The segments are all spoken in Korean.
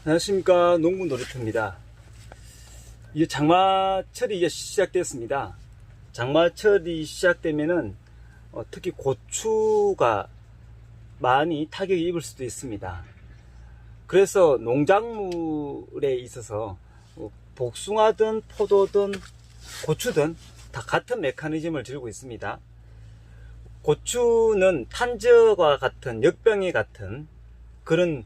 안녕하십니까. 농부 놀이터입니다. 이제 장마철이 이제 시작됐습니다. 장마철이 시작되면은 특히 고추가 많이 타격이 입을 수도 있습니다. 그래서 농작물에 있어서 복숭아든 포도든 고추든 다 같은 메커니즘을 들고 있습니다. 고추는 탄저와 같은 역병이 같은 그런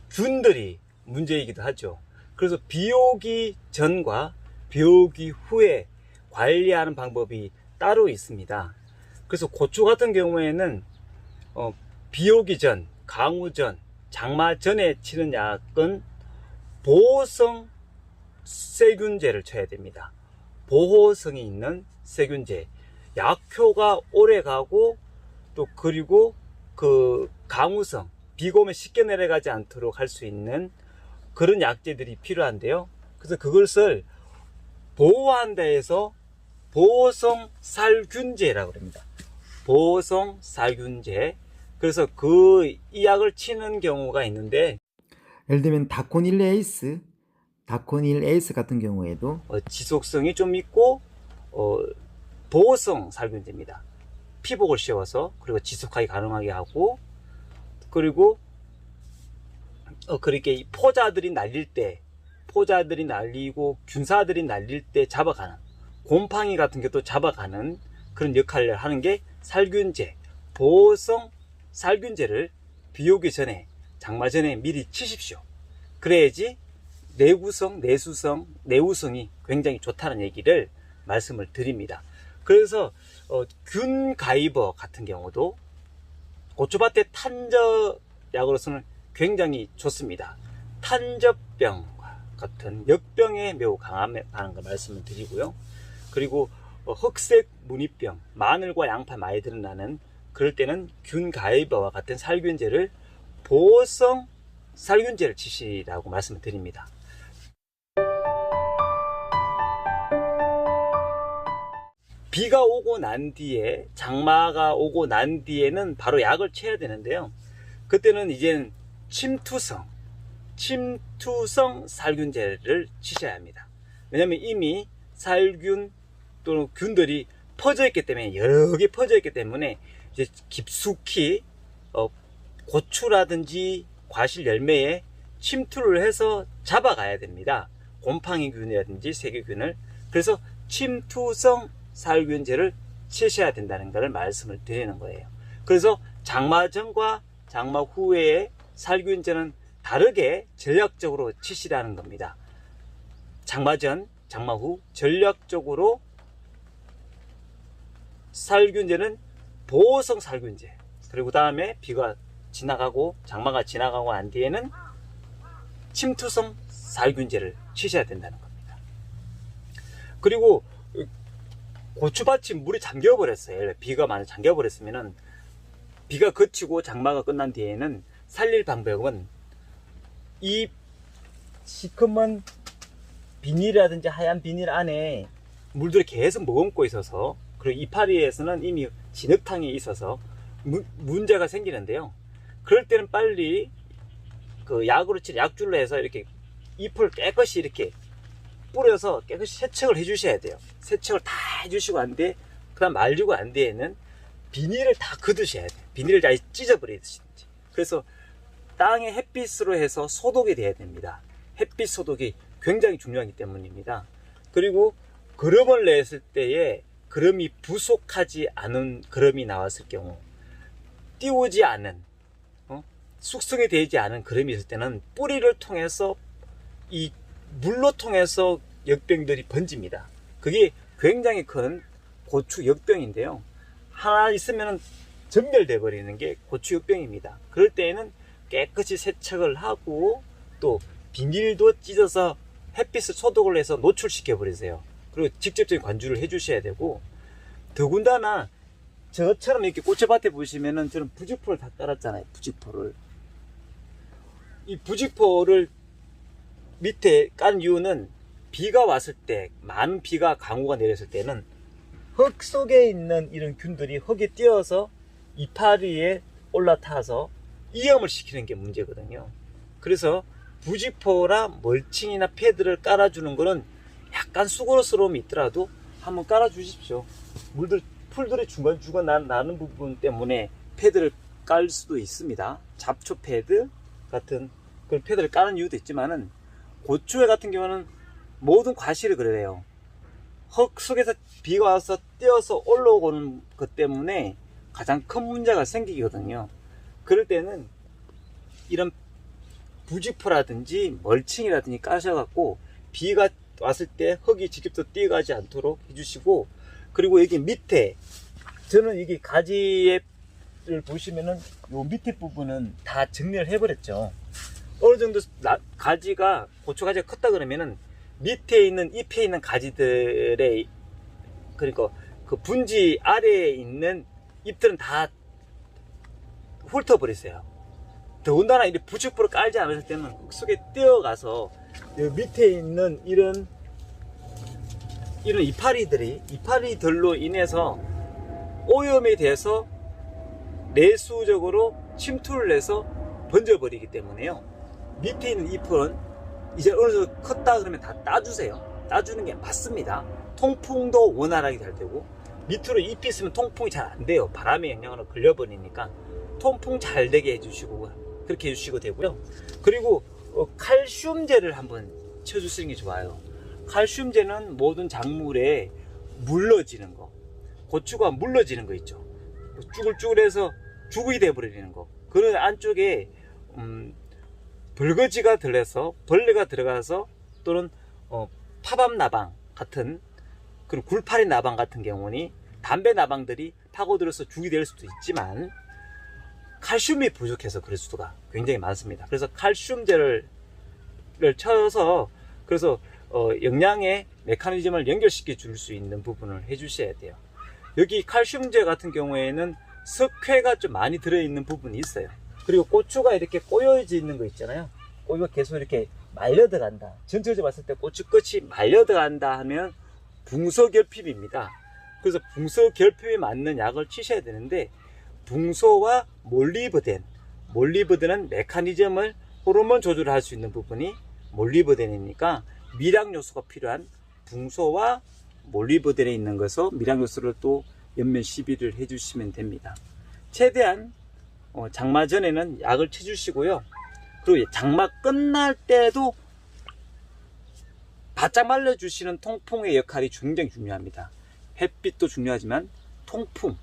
균들이 문제이기도 하죠. 그래서 비 오기 전과 비 오기 후에 관리하는 방법이 따로 있습니다. 그래서 고추 같은 경우에는 비 오기 전, 강우 전, 장마 전에 치는 약은 보호성 세균제를 쳐야 됩니다. 보호성이 있는 세균제. 약효가 오래 가고 또 그리고 그 강우성, 비가 오면 쉽게 내려가지 않도록 할 수 있는 그런 약재들이 필요한데요. 그래서 그것을 보호한다 해서 보호성 살균제라고 합니다. 보호성 살균제. 그래서 이 약을 치는 경우가 있는데, 예를 들면 다코닐 에이스 같은 경우에도 지속성이 좀 있고 보호성 살균제입니다. 피복을 씌워서 그리고 지속하기 가능하게 하고, 그리고 그렇게 포자들이 날리고 균사들이 날릴 때 잡아가는, 곰팡이 같은 것도 잡아가는 그런 역할을 하는 게 살균제, 보호성 살균제를 비 오기 전에, 장마 전에 미리 치십시오. 그래야지 내구성이 굉장히 좋다는 얘기를 말씀을 드립니다. 그래서 균 가이버 같은 경우도 고추밭에 탄저 약으로서는 굉장히 좋습니다. 탄저병과 같은 역병에 매우 강하다는 걸 말씀을 드리고요. 그리고 흑색 무늬병, 마늘과 양파 많이 드러나는 그럴 때는 균 가이버와 같은 살균제를 보호성 살균제를 치시라고 말씀을 드립니다. 비가 오고 난 뒤에, 장마가 오고 난 뒤에는 바로 약을 쳐야 되는데요. 그때는 이제는 침투성 살균제를 치셔야 합니다. 왜냐하면 이미 살균 또는 균들이 퍼져 있기 때문에, 여러 개 퍼져 있기 때문에 이제 깊숙이 고추라든지 과실 열매에 침투를 해서 잡아가야 됩니다. 곰팡이균이라든지 세균을. 그래서 침투성 살균제를 치셔야 된다는 것을 말씀을 드리는 거예요. 그래서 장마 전과 장마 후에 살균제는 다르게 전략적으로 치시라는 겁니다. 장마 전, 장마 후 전략적으로 살균제는 보호성 살균제, 그리고 다음에 비가 지나가고 장마가 지나가고 난 뒤에는 침투성 살균제를 치셔야 된다는 겁니다. 그리고 고추밭이 물이 잠겨버렸어요. 비가 많이 잠겨버렸으면은, 비가 그치고 장마가 끝난 뒤에는 살릴 방법은 이 시커먼 비닐이라든지 하얀 비닐 안에 물들이 계속 머금고 있어서, 그리고 이파리에서는 이미 진흙탕이 있어서 문제가 생기는데요. 그럴 때는 빨리 그 약으로 칠 약줄로 해서 이렇게 잎을 깨끗이 이렇게 뿌려서 깨끗이 세척을 해주셔야 돼요. 세척을 다 해주시고 한 뒤에, 그 다음 말리고 난 뒤에는 비닐을 다 걷으셔야 돼요. 비닐을 다 찢어버리시든지. 그래서 땅에 햇빛으로 해서 소독이 돼야 됩니다. 햇빛 소독이 굉장히 중요하기 때문입니다. 그리고 그름을 냈을 때에 그름이 부족하지 않은 그름이 나왔을 경우, 띄우지 않은, 숙성이 되지 않은 그름이 있을 때는 뿌리를 통해서, 이 물로 통해서 역병들이 번집니다. 그게 굉장히 큰 고추 역병인데요. 하나 있으면 전멸돼 버리는 게 고추 역병입니다. 그럴 때에는 깨끗이 세척을 하고, 또 비닐도 찢어서 햇빛을 소독을 해서 노출시켜 버리세요. 그리고 직접적인 관주를 해 주셔야 되고, 더군다나 저처럼 이렇게 고추밭에 보시면은 저는 부직포를 다 깔았잖아요. 부직포를. 이 부직포를 밑에 깐 이유는, 비가 왔을 때, 많은 비가 강우가 내렸을 때는 흙 속에 있는 이런 균들이 흙에 띄어서 이파리에 올라타서 이염을 시키는 게 문제거든요. 그래서 부직포나 멀칭이나 패드를 깔아주는 거는 약간 수고스러움이 있더라도 한번 깔아주십시오. 풀들이 중간중간 나는 부분 때문에 패드를 깔 수도 있습니다. 잡초 패드 같은 그런 패드를 까는 이유도 있지만은, 고추회 같은 경우는 모든 과실이 그래요. 흙 속에서 비가 와서 띄어서 올라오는 것 때문에 가장 큰 문제가 생기거든요. 그럴 때는 이런 부직포라든지 멀칭이라든지 까셔갖고 비가 왔을 때 흙이 직접 뛰어가지 않도록 해주시고, 그리고 여기 밑에, 저는 이게 가지를 보시면은 요 밑에 부분은 다 정리를 해버렸죠. 어느 정도 가지가, 고추 가지가 컸다 그러면은 밑에 있는 잎에 있는 가지들의, 그러니까 그 분지 아래에 있는 잎들은 다 훑어버렸어요. 더군다나 이 부직포를 깔지 않았을 때는 흙 속에 뛰어가서 밑에 있는 이런 이파리들로 인해서 오염이 돼서 내수적으로 침투를 해서 번져버리기 때문에요. 밑에 있는 잎은 이제 어느 정도 컸다 그러면 다 따주세요. 따주는 게 맞습니다. 통풍도 원활하게 잘 되고, 밑으로 잎이 있으면 통풍이 잘 안 돼요. 바람의 영향으로 걸려버리니까 통풍 잘 되게 해주시고, 그렇게 해주시고 되고요. 그리고 칼슘제를 한번 쳐주시는 게 좋아요. 칼슘제는 모든 작물에 물러지는 거, 고추가 물러지는 거 있죠. 쭈글쭈글해서 죽이 돼버리는 거, 그런 안쪽에 벌거지가 들어서 벌레가 들어가서, 또는 파밤나방 같은 그런 굴파리 나방 같은 경우는 담배 나방들이 파고들어서 죽이 될 수도 있지만, 칼슘이 부족해서 그럴 수가 굉장히 많습니다. 그래서 칼슘제를 쳐서, 그래서 영양의 메커니즘을 연결시켜 줄 수 있는 부분을 해 주셔야 돼요. 여기 칼슘제 같은 경우에는 석회가 좀 많이 들어있는 부분이 있어요. 그리고 고추가 이렇게 꼬여져 있는 거 있잖아요. 꼬리가 계속 이렇게 말려 들어간다, 전체적으로 봤을 때 고추 끝이 말려 들어간다 하면 붕소결핍입니다. 그래서 붕소결핍에 맞는 약을 치셔야 되는데, 붕소와 몰리브덴은 메커니즘을, 호르몬 조절을 할 수 있는 부분이 몰리브덴이니까 미량 요소가 필요한 붕소와 몰리브덴에 있는 것을, 미량 요소를 또 연면 시비를 해주시면 됩니다. 최대한 장마 전에는 약을 쳐주시고요. 그리고 장마 끝날 때도 바짝 말려주시는 통풍의 역할이 굉장히 중요합니다. 햇빛도 중요하지만 통풍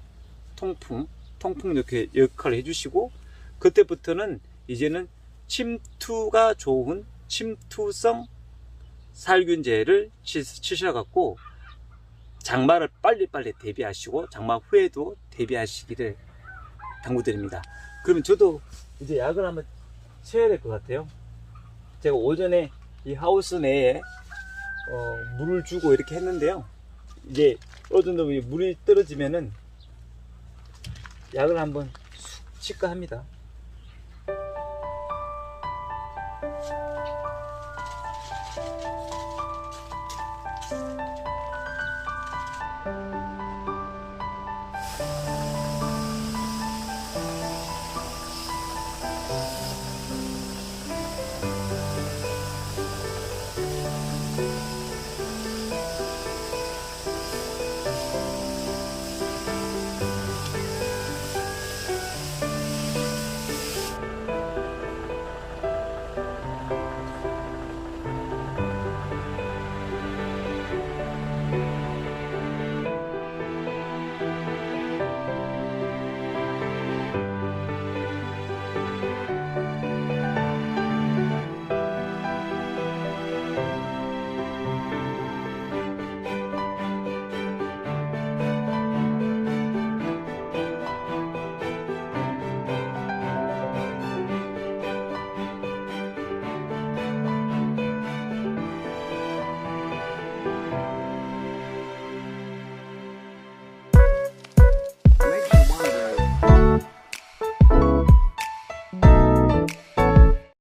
이렇게 역할을 해주시고, 그때부터는 이제는 침투가 좋은 침투성 살균제를 치셔갖고 장마를 빨리빨리 대비하시고 장마 후에도 대비하시기를 당부드립니다. 그러면 저도 이제 약을 한번 쳐야 될 것 같아요. 제가 오전에 이 하우스 내에 물을 주고 이렇게 했는데요. 이제 어느 정도 물이 떨어지면은 약을 한번 쑥 칠까 합니다.